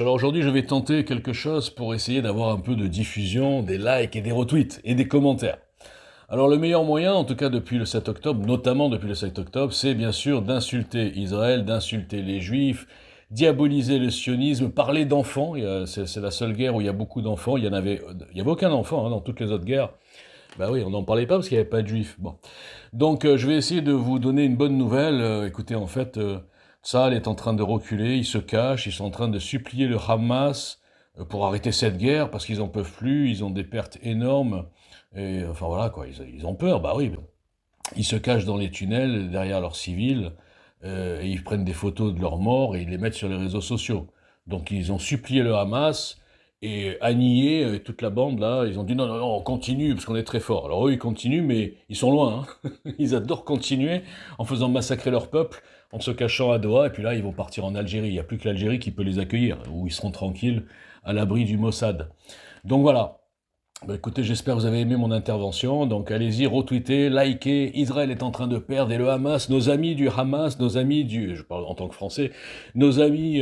Alors aujourd'hui, je vais tenter quelque chose pour essayer d'avoir un peu de diffusion, des likes et des retweets et des commentaires. Alors le meilleur moyen, en tout cas depuis le 7 octobre, notamment depuis le 7 octobre, c'est bien sûr d'insulter Israël, d'insulter les Juifs, diaboliser le sionisme, parler d'enfants. C'est la seule guerre où il y a beaucoup d'enfants. Il y avait aucun enfant dans toutes les autres guerres. Bah oui, on n'en parlait pas parce qu'il n'y avait pas de Juifs. Bon, donc je vais essayer de vous donner une bonne nouvelle. Écoutez, en fait, Tsahal est en train de reculer, ils se cachent, ils sont en train de supplier le Hamas pour arrêter cette guerre parce qu'ils en peuvent plus, ils ont des pertes énormes. Et enfin voilà quoi, ils ont peur, bah oui. Ils se cachent dans les tunnels derrière leurs civils et ils prennent des photos de leurs morts et ils les mettent sur les réseaux sociaux. Donc ils ont supplié le Hamas et Haniyeh et toute la bande là, ils ont dit non, non, non, on continue parce qu'on est très fort. Alors eux ils continuent mais ils sont loin, hein. Ils adorent continuer en faisant massacrer leur peuple, en se cachant à Doha et puis là ils vont partir en Algérie. Il n'y a plus que l'Algérie qui peut les accueillir, où ils seront tranquilles à l'abri du Mossad. Donc voilà. Bah, écoutez, j'espère que vous avez aimé mon intervention. Donc allez-y, retweetez, likez. Israël est en train de perdre et le Hamas, nos amis du Hamas, nos amis du, je parle en tant que Français, nos amis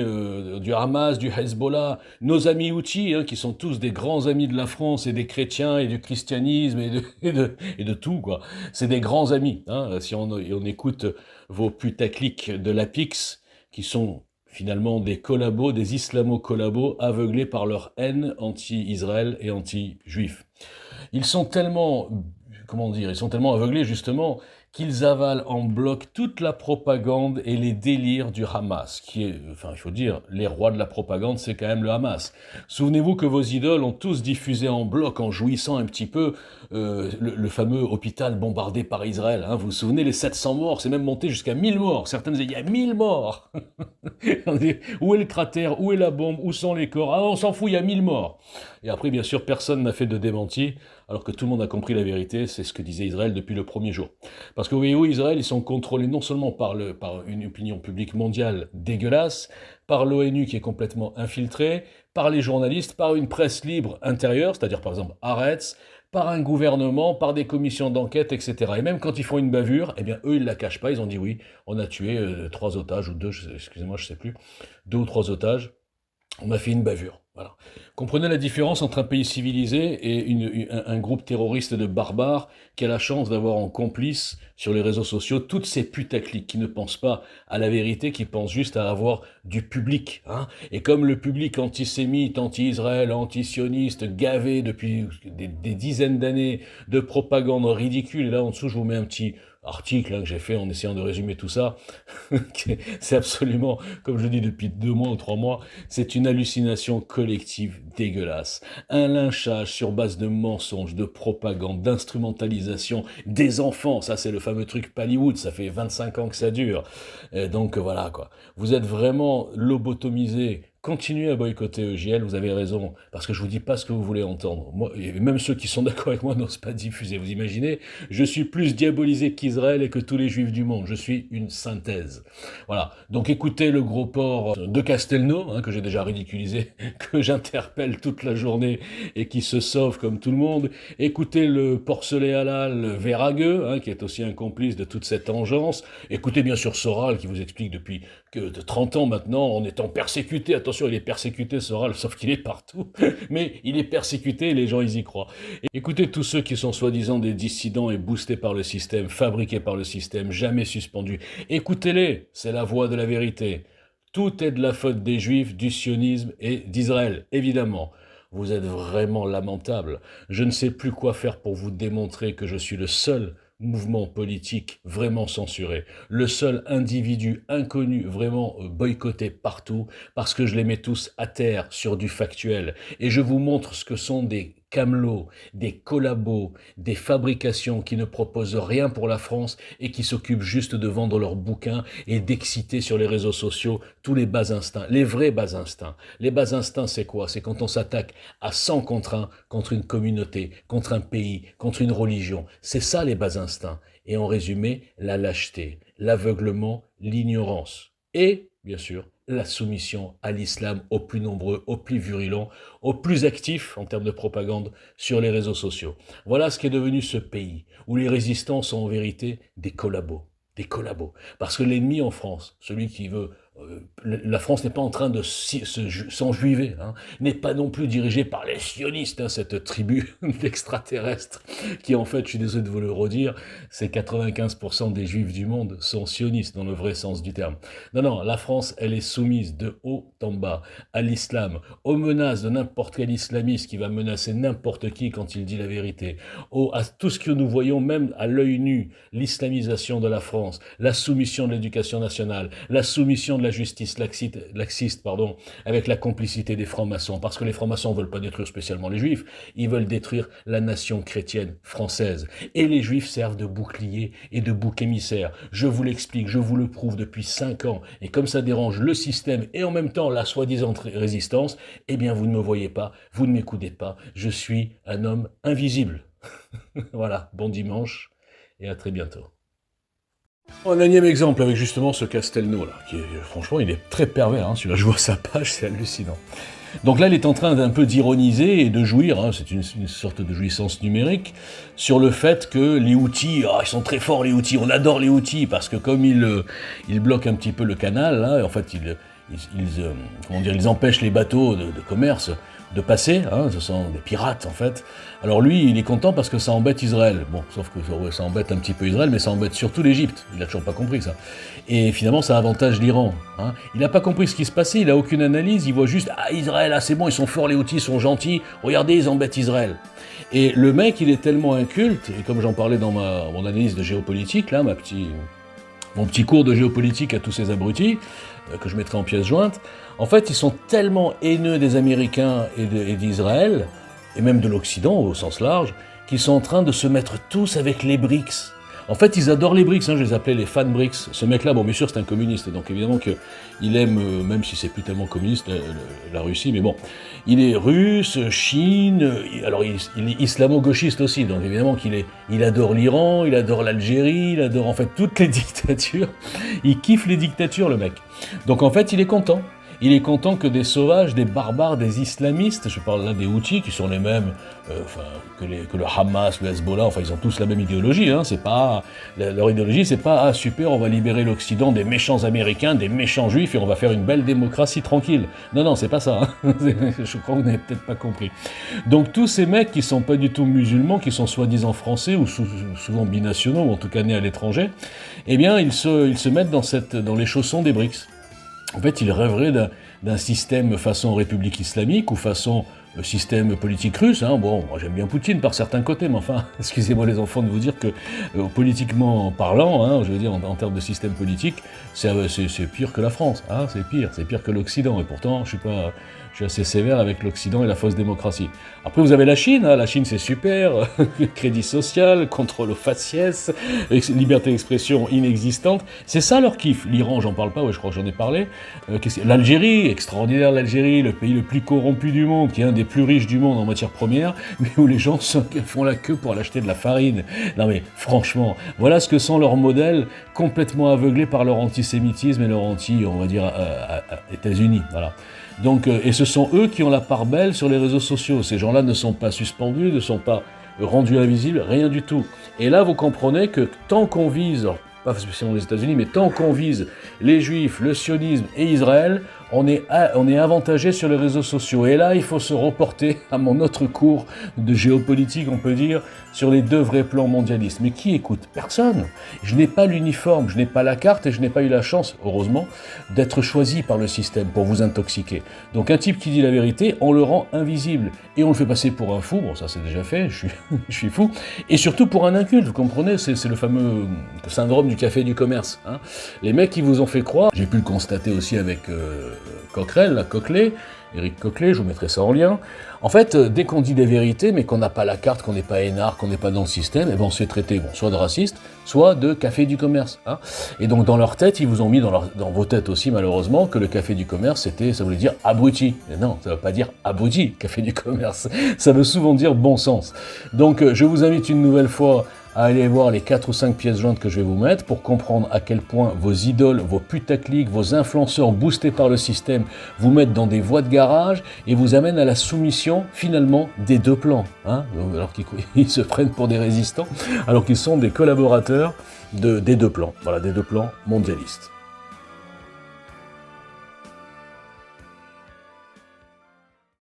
du Hamas, du Hezbollah, nos amis Houthis, qui sont tous des grands amis de la France et des chrétiens et du christianisme et de tout, quoi. C'est des grands amis. Si on écoute vos putaclics de l'APIX, qui sont finalement des collabos, des islamo-collabos aveuglés par leur haine anti-Israël et anti-juif. Ils sont tellement, comment dire, ils sont tellement aveuglés justement qu'ils avalent en bloc toute la propagande et les délires du Hamas, qui est, enfin il faut dire, les rois de la propagande, c'est quand même le Hamas. Souvenez-vous que vos idoles ont tous diffusé en bloc, en jouissant un petit peu, le fameux hôpital bombardé par Israël. Vous vous souvenez, les 700 morts, c'est même monté jusqu'à 1000 morts. Certains disaient, il y a 1000 morts. Où est le cratère? Où est la bombe? Où sont les corps? Ah, on s'en fout, il y a 1000 morts. Et après, bien sûr, personne n'a fait de démenti, alors que tout le monde a compris la vérité, c'est ce que disait Israël depuis le premier jour. Parce que voyez-vous, Israël, ils sont contrôlés non seulement par une opinion publique mondiale dégueulasse, par l'ONU qui est complètement infiltrée, par les journalistes, par une presse libre intérieure, c'est-à-dire par exemple Haaretz, par un gouvernement, par des commissions d'enquête, etc. Et même quand ils font une bavure, eh bien eux, ils la cachent pas, ils ont dit oui, on a tué 3 otages, ou deux, excusez-moi, je sais plus, 2 ou 3 otages, on a fait une bavure. Voilà. Comprenez la différence entre un pays civilisé et un groupe terroriste de barbares qui a la chance d'avoir en complice sur les réseaux sociaux toutes ces putaclics qui ne pensent pas à la vérité, qui pensent juste à avoir du public. Et comme le public antisémite, anti-Israël, anti-sioniste, gavé depuis des dizaines d'années de propagande ridicule, et là en dessous je vous mets un petit article que j'ai fait en essayant de résumer tout ça, c'est absolument, comme je dis depuis 2 mois ou 3 mois, c'est une hallucination collective dégueulasse. Un lynchage sur base de mensonges, de propagande, d'instrumentalisation des enfants. Ça, c'est le fameux truc Pallywood. Ça fait 25 ans que ça dure. Et donc, voilà, quoi. Vous êtes vraiment lobotomisés. Continuez à boycotter EJL, vous avez raison, parce que je vous dis pas ce que vous voulez entendre. Moi, et même ceux qui sont d'accord avec moi n'osent pas diffuser. Vous imaginez? Je suis plus diabolisé qu'Israël et que tous les juifs du monde. Je suis une synthèse. Voilà. Donc écoutez le gros porc de Castelnau, que j'ai déjà ridiculisé, que j'interpelle toute la journée et qui se sauve comme tout le monde. Écoutez le porcelet halal Véragueux, qui est aussi un complice de toute cette engeance. Écoutez bien sûr Soral qui vous explique depuis de 30 ans maintenant, en étant persécuté. Attention, il est persécuté, Soral, sauf qu'il est partout. Mais il est persécuté et les gens, ils y croient. Et écoutez tous ceux qui sont soi-disant des dissidents et boostés par le système, fabriqués par le système, jamais suspendus. Écoutez-les, c'est la voix de la vérité. Tout est de la faute des Juifs, du sionisme et d'Israël, évidemment. Vous êtes vraiment lamentable. Je ne sais plus quoi faire pour vous démontrer que je suis le seul mouvement politique vraiment censuré, le seul individu inconnu vraiment boycotté partout, parce que je les mets tous à terre sur du factuel. Et je vous montre ce que sont des camelots, des collabos, des fabrications qui ne proposent rien pour la France et qui s'occupent juste de vendre leurs bouquins et d'exciter sur les réseaux sociaux tous les bas instincts, les vrais bas instincts. Les bas instincts, c'est quoi? C'est quand on s'attaque à 100 contre 1 contre une communauté, contre un pays, contre une religion. C'est ça les bas instincts. Et en résumé, la lâcheté, l'aveuglement, l'ignorance. Et, bien sûr, la soumission à l'islam aux plus nombreux, aux plus virulents, aux plus actifs en termes de propagande sur les réseaux sociaux. Voilà ce qu'est devenu ce pays, où les résistants sont en vérité des collabos. Des collabos. Parce que l'ennemi en France, celui qui veut La France n'est pas en train de s'enjuiver, hein, n'est pas non plus dirigée par les sionistes, hein, cette tribu d'extraterrestres qui, en fait, je suis désolé de vous le redire, c'est 95% des juifs du monde sont sionistes dans le vrai sens du terme. Non, non, la France, elle est soumise de haut en bas à l'islam, aux menaces de n'importe quel islamiste qui va menacer n'importe qui quand il dit la vérité, à tout ce que nous voyons même à l'œil nu, l'islamisation de la France, la soumission de l'éducation nationale, la soumission de la justice laxiste, pardon, avec la complicité des francs-maçons, parce que les francs-maçons ne veulent pas détruire spécialement les juifs, ils veulent détruire la nation chrétienne française. Et les juifs servent de bouclier et de bouc émissaire. Je vous l'explique, je vous le prouve depuis 5 ans, et comme ça dérange le système et en même temps la soi-disant résistance, eh bien vous ne me voyez pas, vous ne m'écoutez pas, je suis un homme invisible. Voilà, bon dimanche et à très bientôt. Un énième exemple avec justement ce Castelnau là, qui est, franchement, il est très pervers, hein, celui-là, je vois sa page, c'est hallucinant. Donc là, il est en train d'un peu d'ironiser et de jouir, hein, c'est une sorte de jouissance numérique, sur le fait que les Houthis, ils sont très forts les Houthis, on adore les Houthis, parce que comme ils bloquent un petit peu le canal, là, en fait, ils empêchent les bateaux de commerce de passer, hein, ce sont des pirates en fait. Alors lui, il est content parce que ça embête Israël. Bon, sauf que ça embête un petit peu Israël, mais ça embête surtout l'Égypte. Il n'a toujours pas compris ça. Et finalement, ça avantage l'Iran. Hein. Il n'a pas compris ce qui se passait, il n'a aucune analyse, il voit juste « Ah, Israël, ah, c'est bon, ils sont forts, les Houthis sont gentils, regardez, ils embêtent Israël ». Et le mec, il est tellement inculte, et comme j'en parlais dans mon analyse de géopolitique, là, mon petit cours de géopolitique à tous ces abrutis, que je mettrai en pièce jointe, en fait, ils sont tellement haineux des Américains et d'Israël, et même de l'Occident au sens large, qu'ils sont en train de se mettre tous avec les BRICS. En fait, ils adorent les BRICS, hein, je les appelais les fans BRICS. Ce mec-là, bon, bien sûr, c'est un communiste, donc évidemment qu'il aime, même si c'est plus tellement communiste, la Russie, mais bon, il est russe, Chine, alors il est islamo-gauchiste aussi, donc évidemment il adore l'Iran, il adore l'Algérie, il adore en fait toutes les dictatures. Il kiffe les dictatures, le mec. Donc en fait, il est content. Il est content que des sauvages, des barbares, des islamistes, je parle là des Houthis, qui sont les mêmes que le Hamas, le Hezbollah, enfin ils ont tous la même idéologie, hein, leur idéologie c'est pas « Ah super, on va libérer l'Occident des méchants Américains, des méchants Juifs et on va faire une belle démocratie tranquille ». Non, non, c'est pas ça, hein. Je crois que vous n'avez peut-être pas compris. Donc tous ces mecs qui sont pas du tout musulmans, qui sont soi-disant français ou souvent binationaux, ou en tout cas nés à l'étranger, eh bien ils se mettent dans les chaussons des BRICS. En fait, il rêverait d'un système façon République islamique ou façon système politique russe. Hein. Bon, moi j'aime bien Poutine par certains côtés, mais enfin, excusez-moi les enfants de vous dire que politiquement parlant, hein, je veux dire en termes de système politique, c'est pire que la France. Hein, c'est pire que l'Occident. Et pourtant, je suis assez sévère avec l'Occident et la fausse démocratie. Après, vous avez la Chine. Hein. La Chine, c'est super. Crédit social, contrôle aux faciès, liberté d'expression inexistante. C'est ça leur kiff. L'Iran, j'en parle pas. Ouais, je crois que j'en ai parlé. L'Algérie, extraordinaire l'Algérie, le pays le plus corrompu du monde, qui est un des plus riches du monde en matières premières, mais où les gens font la queue pour aller acheter de la farine. Non mais, franchement, voilà ce que sont leurs modèles complètement aveuglés par leur antisémitisme et leur on va dire, États-Unis. Voilà. Donc, et ce sont eux qui ont la part belle sur les réseaux sociaux. Ces gens-là ne sont pas suspendus, ne sont pas rendus invisibles, rien du tout. Et là, vous comprenez que tant qu'on vise, alors, pas spécialement les États-Unis, mais tant qu'on vise les Juifs, le sionisme et Israël, on est avantagé sur les réseaux sociaux. Et là, il faut se reporter à mon autre cours de géopolitique, on peut dire, sur les deux vrais plans mondialistes. Mais qui écoute? Personne. Je n'ai pas l'uniforme, je n'ai pas la carte et je n'ai pas eu la chance, heureusement, d'être choisi par le système pour vous intoxiquer. Donc un type qui dit la vérité, on le rend invisible. Et on le fait passer pour un fou, bon ça c'est déjà fait, je suis fou, et surtout pour un inculte, vous comprenez, c'est le fameux syndrome du café du commerce. Hein. Les mecs qui vous ont fait croire, j'ai pu le constater aussi avec Coquelet, Éric Coquelet, je vous mettrai ça en lien. En fait, dès qu'on dit des vérités, mais qu'on n'a pas la carte, qu'on n'est pas énarque, qu'on n'est pas dans le système, et ben on se fait traiter soit de raciste, soit de café du commerce. Hein. Et donc dans leur tête, ils vous ont mis dans vos têtes aussi malheureusement que le café du commerce, ça voulait dire abruti. Et non, ça ne veut pas dire abruti, café du commerce. Ça veut souvent dire bon sens. Donc je vous invite une nouvelle fois à aller voir les 4 ou 5 pièces jointes que je vais vous mettre pour comprendre à quel point vos idoles, vos putaclics, vos influenceurs boostés par le système vous mettent dans des voies de garage et vous amènent à la soumission finalement des deux plans. Hein, alors qu'ils se prennent pour des résistants, alors qu'ils sont des collaborateurs des deux plans. Voilà, des deux plans mondialistes.